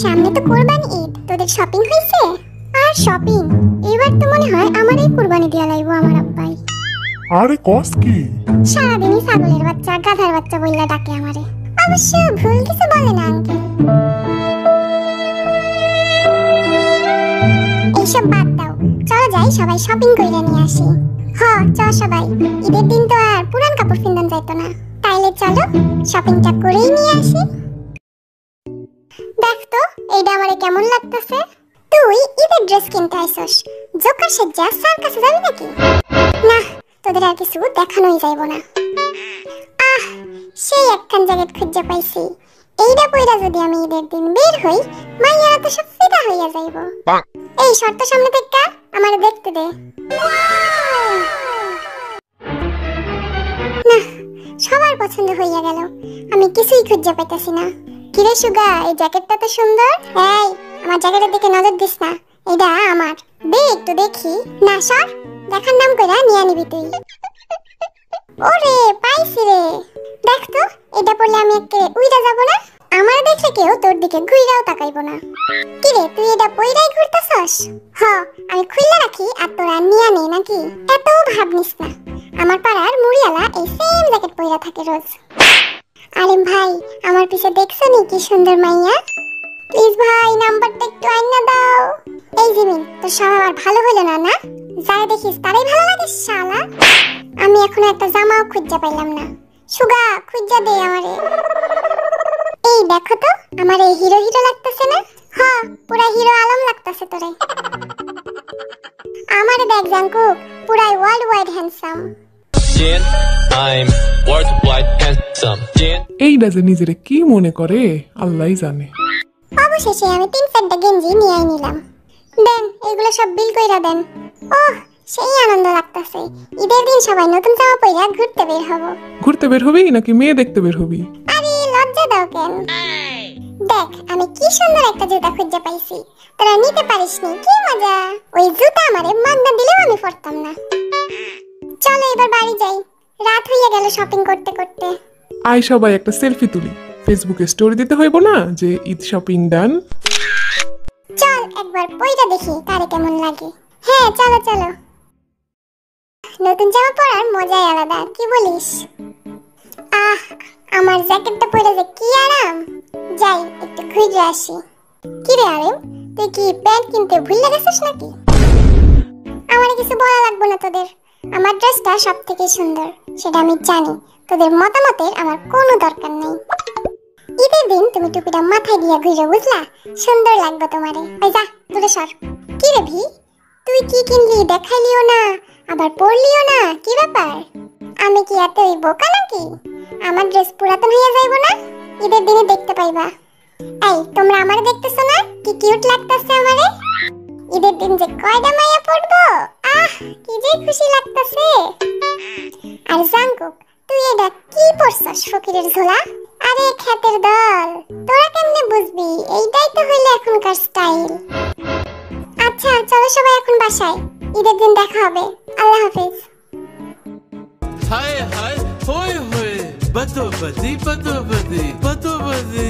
সামনে তো কুরবানি ঈদ, তোদের শপিং হইছে? আর শপিং এবার তো মনে হয় আমারই কুরবানি দিয়া লাইবো আমার আব্বাই। আরে কস কি? সারাদিনই ছাগলের বাচ্চা গাধার বাচ্চা বইলা ডাকে আমারে। অবশ্য ভুল কিছু বলে না আঙ্কেল। এইসব বাদ দাও, চলো যাই সবাই শপিং কইরা নিয়ে আসি। হ চল সবাই, ঈদের দিন তো আর পুরান কাপড় কিনতে যাইতো না, তাইলে চলো শপিংটা করেই নিয়ে আসি। দেখ তো এইটা আমারে কেমন লাগতেছে। তুই ঈদের ড্রেস কিনতে আইছস, জোকার সেজা সার্কাসে যাবি নাকি? না, তোদের আর কিছু দেখানোই যাইব না। আহ, সেই একখান জ্যাকেট খুঁজে পাইছি। এইটা পইরা যদি আমি ঈদের দিন বের হই, মাইয়ারা তো সব ফিদা হইয়া যাইব। এই শর্ত সামনে থেকে আমারে দেখতে দে। না, সবার পছন্দ হইয়া গেল, আমি কিছুই খুঁজে পাইতাছি না। কিরে সুগা, এই জ্যাকেটটা তো সুন্দর। এই, আমার জ্যাকেটের দিকে নজর দিস না, এটা আমার। দে একটু দেখি। না সর, দেখার নাম কইরা নিয়ে নিবি তুই। ওরে পাইছি রে, দেখ তো এটা পরলে আমি একেবারে উইরা যাব না? আমার দেখলে কেউ তোর দিকে ঘুইরাও তাকাইবো না। কিরে তুই এটা পইরাই ঘুরতাছস? হ, আমি খুইলা রাখি আর তোরা নিয়া নে নাকি? এত ভাবনিস না, আমার পাড়ার মুড়িয়ালা এই সেম জ্যাকেট পইরা থাকে রোজ। আরে ভাই, আমার পিছে দেখছো নি কি সুন্দর মাইয়া? প্লিজ ভাই নাম্বারটা একটু আইনা দাও। এই জিমিন, তোর স্বভাব আর ভালো হলো না না? যারা দেখিস তারাই ভালো লাগে শালা। আমি এখনো একটা জামাও খুঁজে পাইলাম না। সুগা খুঁজে দে আমারে। এই দেখো তো, আমার এই হিরো হিরো লাগতেছে না? হ্যাঁ, পুরা হিরো আলম লাগতেছে তোরে। আমারে দেখ জাঙ্কুক, পুরাই world wide handsome. I'm worldwide handsome. এইটা যে নিজেরে কি মনে করে আল্লাহই জানে। অবশেষে আমি 3-4টা গেঞ্জি নিয়ে নিলাম। দেন এগুলো সব বিল কইরা দেন। ওহ, সেই আনন্দ লাগতেছে। ঈদের দিন সবাই নতুন জামা পইরা ঘুরতে বের হব। ঘুরতে বের হবি নাকি মেয়ে দেখতে বের হবি? আরে লজ্জা দাও কেন? দেখ আমি কি সুন্দর একটা জুতা খুঁজে পাইছি, তোরা নিতে পারিসনি? কি মজা! ওই জুতা আমারে মাগনা দিলেও আমি পরতাম না। চলো এবার বাড়ি যাই, রাত হইয়া গেল শপিং করতে করতে। আই সবাই একটা সেলফি তুলি, ফেসবুকে স্টোরি দিতে হইব না যে ঈদ শপিং ডান। চল একবার পইরা দেখি কারে কেমন লাগে। হ্যাঁ চলো চলো, নতুন জামা পরার মজাই আলাদা, কি বলিস? আহ, আমার জ্যাকেটটা পরে যে কি আরাম। যাই একটু ঘুরে আসি। কি রে আরেম, তুই কি প্যান্ট কিনতে ভুলে গেছিস নাকি? আমার কিছু বলা লাগবে না তোদের, আমার ড্রেসটা সব থেকে সুন্দর সেটা আমি জানি। তোদের মতামতের আমার কোনো দরকার নেই। ঈদের দিন তুমি টুপিটা মাথায় দিয়ে ঘুরে, বুঝলা? সুন্দর লাগবে তোমারে। ওই যা দূরে সর। কি রে ভি, তুই কি কিনলি দেখাইলিও না, আবার পরলিও না, কি ব্যাপার? আমি কি এতই বোকা নাকি? আমার ড্রেস পুরাতন হয়ে যাইব না? ঈদের দিনে দেখতে পাইবা। এই তোমরা আমারে দেখতেছো না? কি কিউট লাগতেছে আমারে। ঈদের দিন যে কয়টা মাইয়া পড়বো, আহ কি যে খুশি লাগতেছে। আর জাঙ্কুক, তুই এটা কি পরছস ফকিরের ঝোলা? আরে খেতের দল, তোরা কেমনে বুঝবি? এইটাই তো হইলো এখনকার স্টাইল। আচ্ছা চলো সবাই এখন বাসায়, ঈদের দিন দেখা হবে। আল্লাহ হাফেজ। হায় হায়, হোয় হোয়, বদো বদি বদো বদি বদো বদি।